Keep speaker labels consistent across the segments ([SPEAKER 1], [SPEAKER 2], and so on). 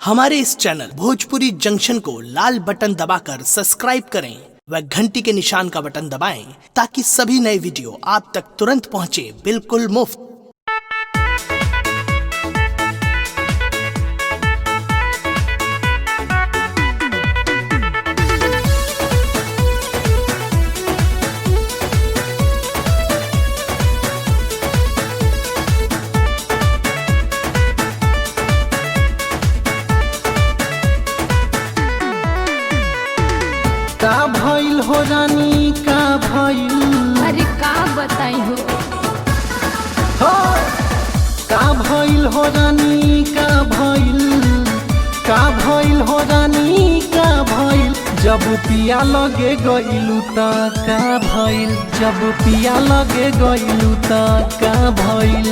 [SPEAKER 1] हमारे इस channel Bhojpuri junction को लाल button दबाकर सब्सक्राइब करें व घंटी के निशान का बटन दबाएं ताकि सभी नए वीडियो आप तक तुरंत पहुंचे बिल्कुल मुफ्त।
[SPEAKER 2] का भइल हो रानी का भइल
[SPEAKER 3] अरे का बताई हो
[SPEAKER 2] का भइल हो रानी का भइल हो रानी का भइल जब पिया लगे गइलू त का भइल जब पिया लगे गइलू त का भइल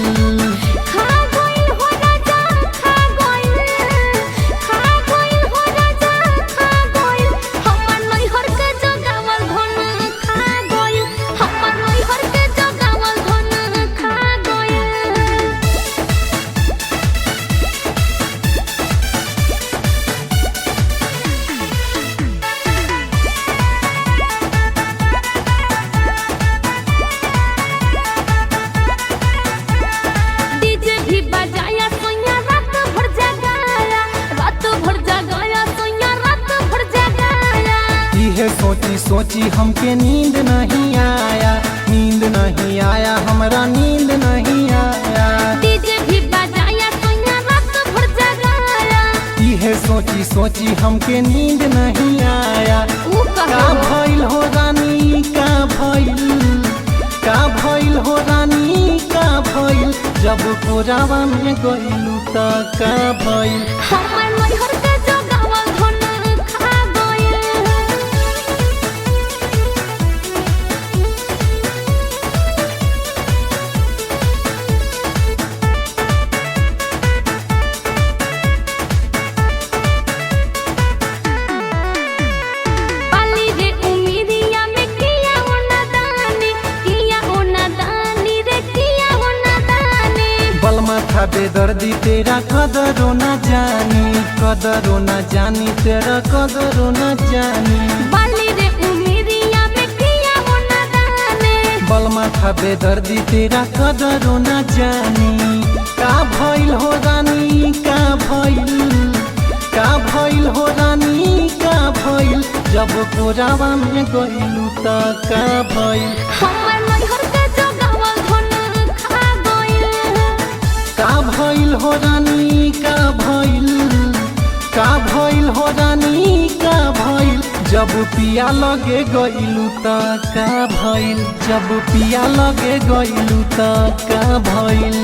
[SPEAKER 3] खा गइल हो राजा खा गइल हो राजा खा गइल हमर नैहर के जगावल धन खा गइल हमर नैहर के जगावल धन खा गइल। डीजे भी बजाया सोया रात भर जगाया सोया रात भर जगाया।
[SPEAKER 2] इहे सोची सोची हमके नींद नहीं आया हमरा नींद नहीं आया
[SPEAKER 3] डीजे भी बजाया सोया रात भर जगाया।
[SPEAKER 2] इहे सोची सोची हमके नींद नहीं आया
[SPEAKER 3] ऊ
[SPEAKER 2] का
[SPEAKER 3] कहो
[SPEAKER 2] भइल हो रानी का भइल हो रानी का भइल जब कोरावा में गइलू त का भइल
[SPEAKER 3] हमर नैहर के जगावल धन खा गइल। पाली रे उमिरिया में किया हो नादानी रे किया हो नादानी।
[SPEAKER 2] बलमा था बेदर्दी तेरा कदरो न जानी तेरा कदरो न जानी
[SPEAKER 3] पाली रे उमिरिया में किया हो नादानी।
[SPEAKER 2] बलमा था बेदर्दी तेरा कदरो न जानी का भइल हो रानी का भइल हो रानी का भइल जब कोरावा में गइलू त का भइल
[SPEAKER 3] हमर नैहर के जगावल धन खा गइल।
[SPEAKER 2] का भइल हो रानी का भइल हो रानी का भइल जब पिया लगे गइलू त का भइल जब पिया लगे गइलू त का भइल।